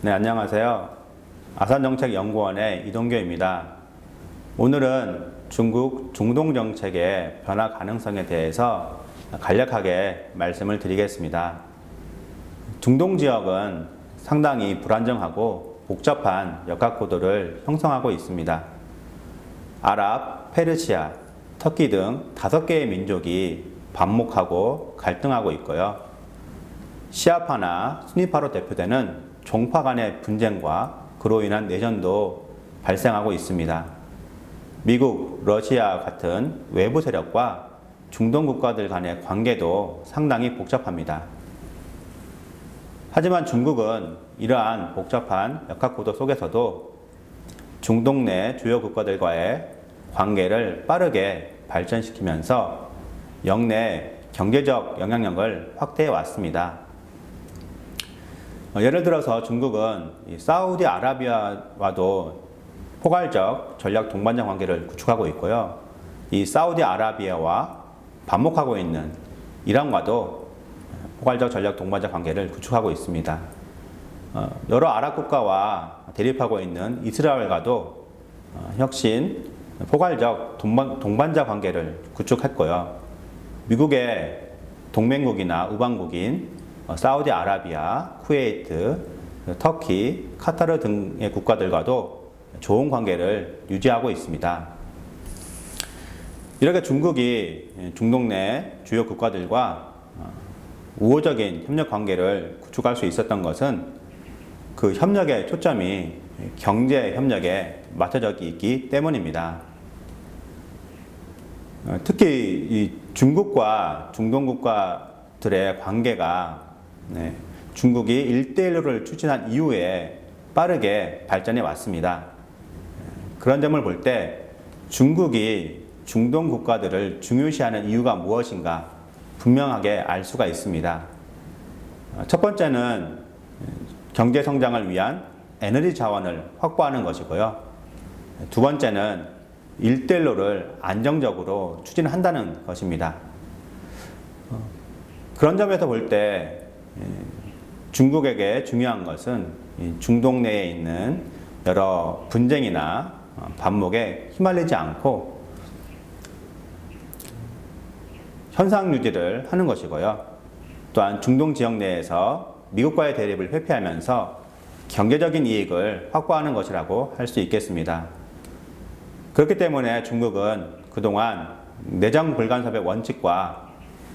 네, 안녕하세요. 아산정책연구원의 이동규입니다. 오늘은 중국 중동 정책의 변화 가능성에 대해서 간략하게 말씀을 드리겠습니다. 중동 지역은 상당히 불안정하고 복잡한 역학구도를 형성하고 있습니다. 아랍, 페르시아, 터키 등 5개의 민족이 반목하고 갈등하고 있고요. 시아파나 수니파로 대표되는 종파 간의 분쟁과 그로 인한 내전도 발생하고 있습니다. 미국, 러시아 같은 외부 세력과 중동 국가들 간의 관계도 상당히 복잡합니다. 하지만 중국은 이러한 복잡한 역학구도 속에서도 중동 내 주요 국가들과의 관계를 빠르게 발전시키면서 영내 경제적 영향력을 확대해 왔습니다. 예를 들어서 중국은 사우디아라비아와도 포괄적 전략 동반자 관계를 구축하고 있고요. 이 사우디아라비아와 반목하고 있는 이란과도 포괄적 전략 동반자 관계를 구축하고 있습니다. 여러 아랍 국가와 대립하고 있는 이스라엘과도 혁신 포괄적 동반자 관계를 구축했고요. 미국의 동맹국이나 우방국인 사우디아라비아, 쿠웨이트, 터키, 카타르 등의 국가들과도 좋은 관계를 유지하고 있습니다. 이렇게 중국이 중동 내 주요 국가들과 우호적인 협력 관계를 구축할 수 있었던 것은 그 협력의 초점이 경제 협력에 맞춰져 있기 때문입니다. 특히 이 중국과 중동 국가들의 관계가 중국이 1대1를 추진한 이후에 빠르게 발전해 왔습니다. 그런 점을 볼 때 중국이 중동 국가들을 중요시하는 이유가 무엇인가 분명하게 알 수가 있습니다. 첫 번째는 경제 성장을 위한 에너지 자원을 확보하는 것이고요. 두 번째는 1대1를 안정적으로 추진한다는 것입니다. 그런 점에서 볼 때 중국에게 중요한 것은 중동 내에 있는 여러 분쟁이나 반목에 휘말리지 않고 현상 유지를 하는 것이고요. 또한 중동 지역 내에서 미국과의 대립을 회피하면서 경제적인 이익을 확보하는 것이라고 할 수 있겠습니다. 그렇기 때문에 중국은 그동안 내정 불간섭의 원칙과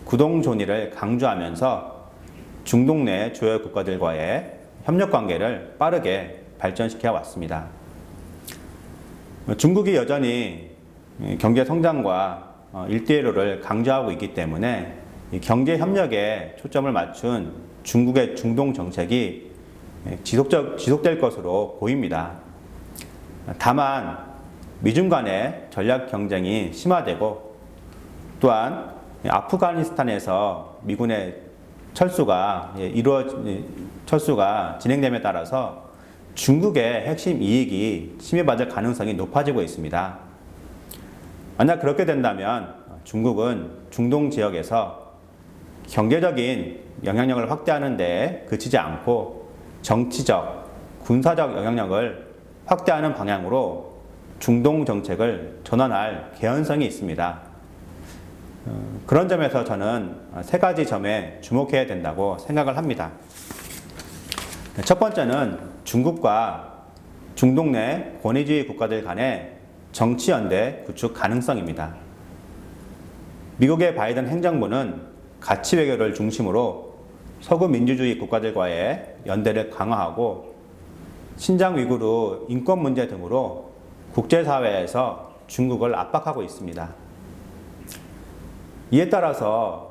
구동존의를 강조하면서 중동 내 주요 국가들과의 협력 관계를 빠르게 발전시켜 왔습니다. 중국이 여전히 경제 성장과 1대1를 강조하고 있기 때문에 경제 협력에 초점을 맞춘 중국의 중동 정책이 지속될 것으로 보입니다. 다만 미중 간의 전략 경쟁이 심화되고 또한 아프가니스탄에서 미군의 철수가 진행됨에 따라서 중국의 핵심 이익이 침해받을 가능성이 높아지고 있습니다. 만약 그렇게 된다면 중국은 중동 지역에서 경제적인 영향력을 확대하는 데 그치지 않고 정치적, 군사적 영향력을 확대하는 방향으로 중동 정책을 전환할 개연성이 있습니다. 그런 점에서 저는 3가지 점에 주목해야 된다고 생각을 합니다. 첫 번째는 중국과 중동 내 권위주의 국가들 간의 정치연대 구축 가능성입니다. 미국의 바이든 행정부는 가치 외교를 중심으로 서구 민주주의 국가들과의 연대를 강화하고 신장 위구르 인권 문제 등으로 국제사회에서 중국을 압박하고 있습니다. 이에 따라서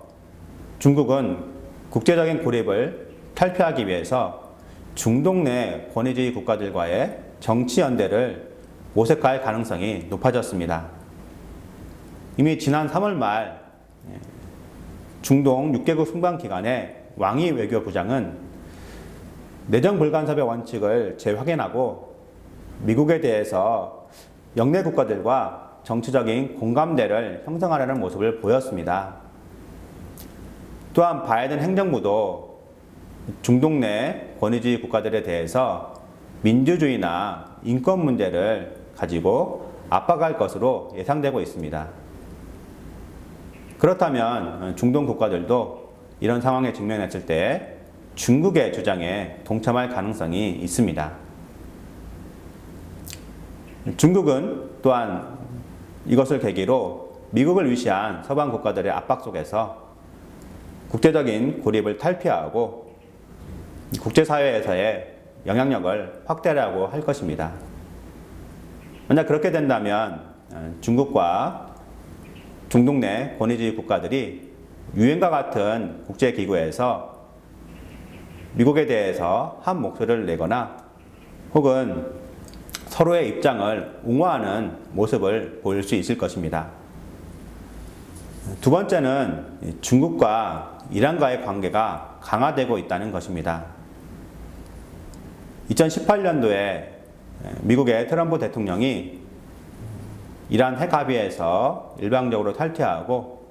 중국은 국제적인 고립을 탈피하기 위해서 중동 내 권위주의 국가들과의 정치 연대를 모색할 가능성이 높아졌습니다. 이미 지난 3월 말 중동 6개국 순방 기간에 왕이 외교부장은 내정 불간섭의 원칙을 재확인하고 미국에 대해서 영내 국가들과 정치적인 공감대를 형성하려는 모습을 보였습니다. 또한 바이든 행정부도 중동 내 권위주의 국가들에 대해서 민주주의나 인권 문제를 가지고 압박할 것으로 예상되고 있습니다. 그렇다면 중동 국가들도 이런 상황에 직면했을 때 중국의 주장에 동참할 가능성이 있습니다. 중국은 또한 이것을 계기로 미국을 위시한 서방 국가들의 압박 속에서 국제적인 고립을 탈피하고 국제사회에서의 영향력을 확대하려고 할 것입니다. 만약 그렇게 된다면 중국과 중동 내 권위주의 국가들이 유엔과 같은 국제기구에서 미국에 대해서 한 목소리를 내거나 혹은 서로의 입장을 옹호하는 모습을 보일 수 있을 것입니다. 두 번째는 중국과 이란과의 관계가 강화되고 있다는 것입니다. 2018년도에 미국의 트럼프 대통령이 이란 핵 합의에서 일방적으로 탈퇴하고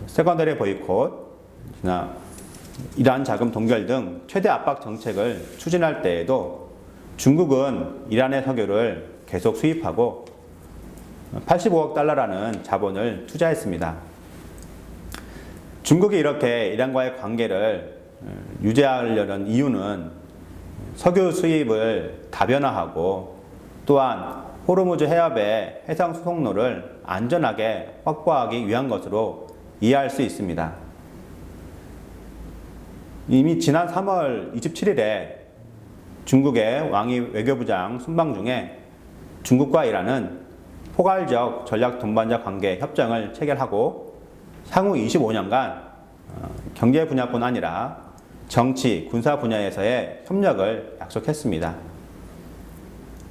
세컨더리 보이콧, 이란 자금 동결 등 최대 압박 정책을 추진할 때에도 중국은 이란의 석유를 계속 수입하고 85억 달러라는 자본을 투자했습니다. 중국이 이렇게 이란과의 관계를 유지하려는 이유는 석유 수입을 다변화하고 또한 호르무즈 해협의 해상 수송로를 안전하게 확보하기 위한 것으로 이해할 수 있습니다. 이미 지난 3월 27일에 중국의 왕이 외교부장 순방 중에 중국과 이란은 포괄적 전략 동반자 관계 협정을 체결하고 향후 25년간 경제 분야뿐 아니라 정치, 군사 분야에서의 협력을 약속했습니다.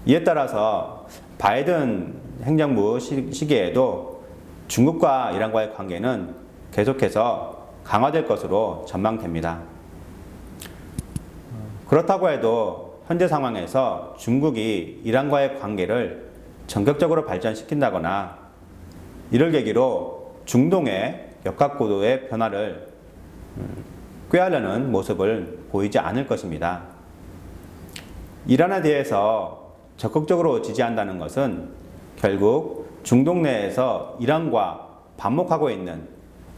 이에 따라서 바이든 행정부 시기에도 중국과 이란과의 관계는 계속해서 강화될 것으로 전망됩니다. 그렇다고 해도 현재 상황에서 중국이 이란과의 관계를 전격적으로 발전시킨다거나 이를 계기로 중동의 역학구도의 변화를 꾀하려는 모습을 보이지 않을 것입니다. 이란에 대해서 적극적으로 지지한다는 것은 결국 중동 내에서 이란과 반목하고 있는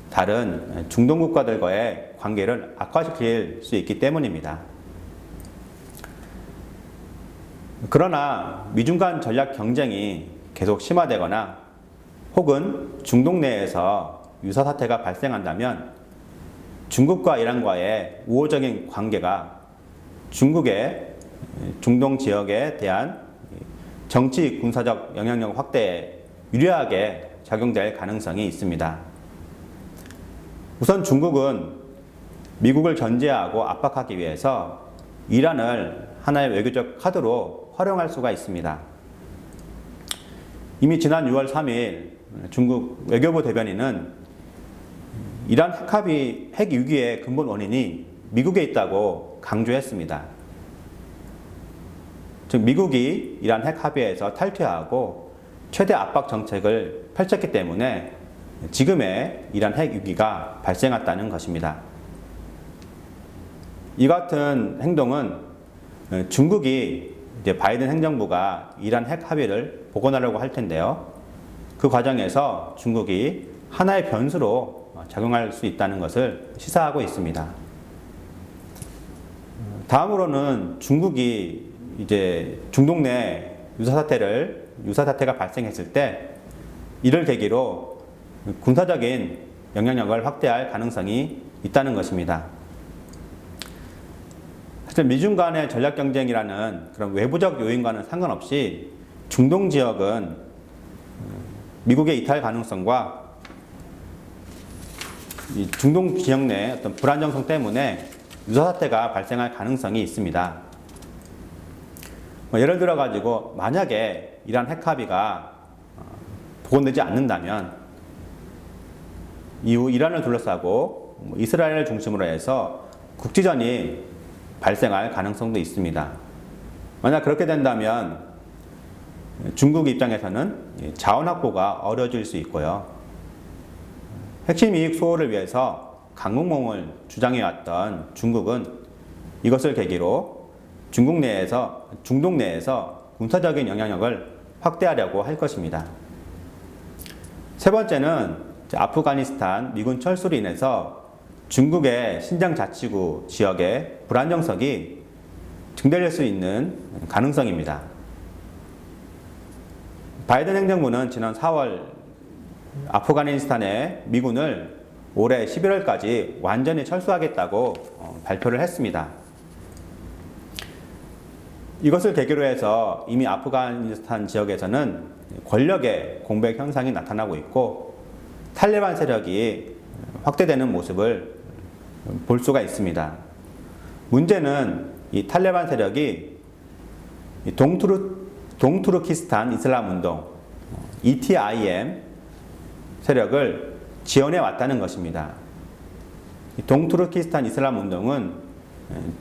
다른 중동 국가들과의 관계를 악화시킬 수 있기 때문입니다. 그러나 미중 간 전략 경쟁이 계속 심화되거나 혹은 중동 내에서 유사 사태가 발생한다면 중국과 이란과의 우호적인 관계가 중국의 중동 지역에 대한 정치 군사적 영향력 확대에 유리하게 작용될 가능성이 있습니다. 우선 중국은 미국을 견제하고 압박하기 위해서 이란을 하나의 외교적 카드로 활용할 수가 있습니다. 이미 지난 6월 3일 중국 외교부 대변인은 이란 핵 위기의 근본 원인이 미국에 있다고 강조했습니다. 즉 미국이 이란 핵 합의에서 탈퇴하고 최대 압박 정책을 펼쳤기 때문에 지금의 이란 핵 위기가 발생했다는 것입니다. 이 같은 행동은 중국이 이제 바이든 행정부가 이란 핵 합의를 복원하려고 할 텐데요. 그 과정에서 중국이 하나의 변수로 작용할 수 있다는 것을 시사하고 있습니다. 다음으로는 중국이 이제 중동 내 유사 사태가 발생했을 때 이를 계기로 군사적인 영향력을 확대할 가능성이 있다는 것입니다. 사실 미중 간의 전략 경쟁이라는 그런 외부적 요인과는 상관없이 중동 지역은 미국의 이탈 가능성과 이 중동 지역 내 어떤 불안정성 때문에 유사 사태가 발생할 가능성이 있습니다. 예를 들어 가지고 만약에 이란 핵 합의가 복원되지 않는다면 이후 이란을 둘러싸고 이스라엘을 중심으로 해서 국지전이 발생할 가능성도 있습니다. 만약 그렇게 된다면 중국 입장에서는 자원 확보가 어려워질 수 있고요. 핵심 이익 수호를 위해서 강국몽을 주장해왔던 중국은 이것을 계기로 중동 내에서 군사적인 영향력을 확대하려고 할 것입니다. 세 번째는 아프가니스탄 미군 철수로 인해서 중국의 신장 자치구 지역의 불안정성이 증대될 수 있는 가능성입니다. 바이든 행정부는 지난 4월 아프가니스탄의 미군을 올해 11월까지 완전히 철수하겠다고 발표를 했습니다. 이것을 계기로 해서 이미 아프가니스탄 지역에서는 권력의 공백 현상이 나타나고 있고 탈레반 세력이 확대되는 모습을 볼 수가 있습니다. 문제는 이 탈레반 세력이 동투르키스탄 이슬람 운동 ETIM 세력을 지원해 왔다는 것입니다. 동투르키스탄 이슬람 운동은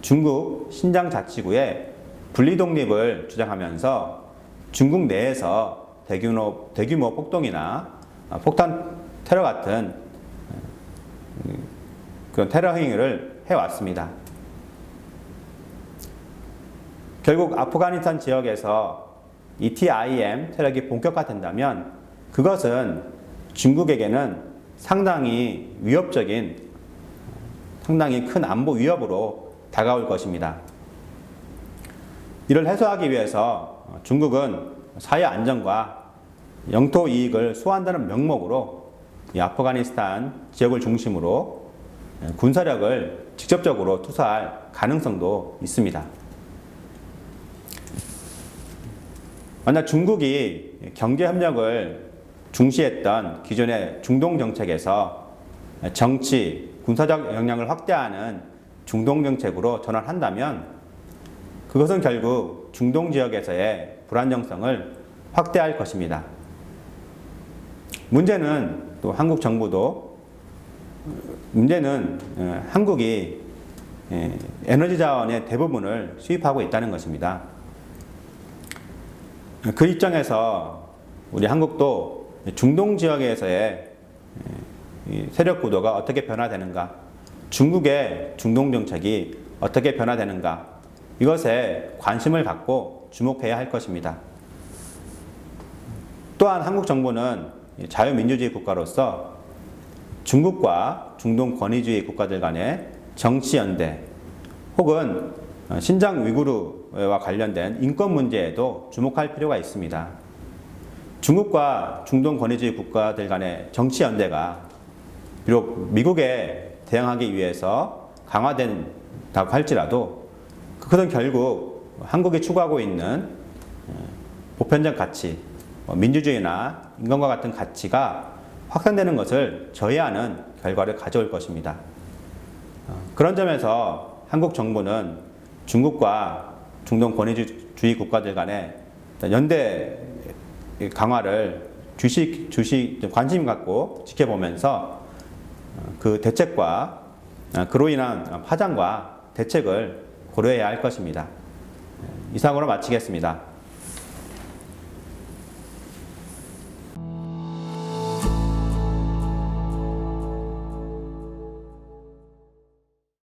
중국 신장 자치구의 분리 독립을 주장하면서 중국 내에서 대규모 폭동이나 폭탄 테러 같은 그런 테러 행위를 해왔습니다. 결국 아프가니스탄 지역에서 ETIM 세력이 본격화된다면 그것은 중국에게는 상당히 위협적인, 상당히 큰 안보 위협으로 다가올 것입니다. 이를 해소하기 위해서 중국은 사회 안정과 영토 이익을 수호한다는 명목으로 이 아프가니스탄 지역을 중심으로 군사력을 직접적으로 투사할 가능성도 있습니다. 만약 중국이 경제협력을 중시했던 기존의 중동 정책에서 정치, 군사적 영향을 확대하는 중동 정책으로 전환한다면 그것은 결국 중동 지역에서의 불안정성을 확대할 것입니다. 문제는 또 한국 정부도 한국이 에너지 자원의 대부분을 수입하고 있다는 것입니다. 그 입장에서 우리 한국도 중동 지역에서의 세력 구도가 어떻게 변화되는가, 중국의 중동 정책이 어떻게 변화되는가, 이것에 관심을 갖고 주목해야 할 것입니다. 또한 한국 정부는 자유민주주의 국가로서 중국과 중동 권위주의 국가들 간의 정치연대 혹은 신장 위구르와 관련된 인권 문제에도 주목할 필요가 있습니다. 중국과 중동 권위주의 국가들 간의 정치연대가 비록 미국에 대응하기 위해서 강화된다고 할지라도 그것은 결국 한국이 추구하고 있는 보편적 가치, 민주주의나 인권과 같은 가치가 확산되는 것을 저해하는 결과를 가져올 것입니다. 그런 점에서 한국 정부는 중국과 중동 권위주의 국가들 간의 연대 강화를 관심 갖고 지켜보면서 그 대책과 그로 인한 파장과 대책을 고려해야 할 것입니다. 이상으로 마치겠습니다.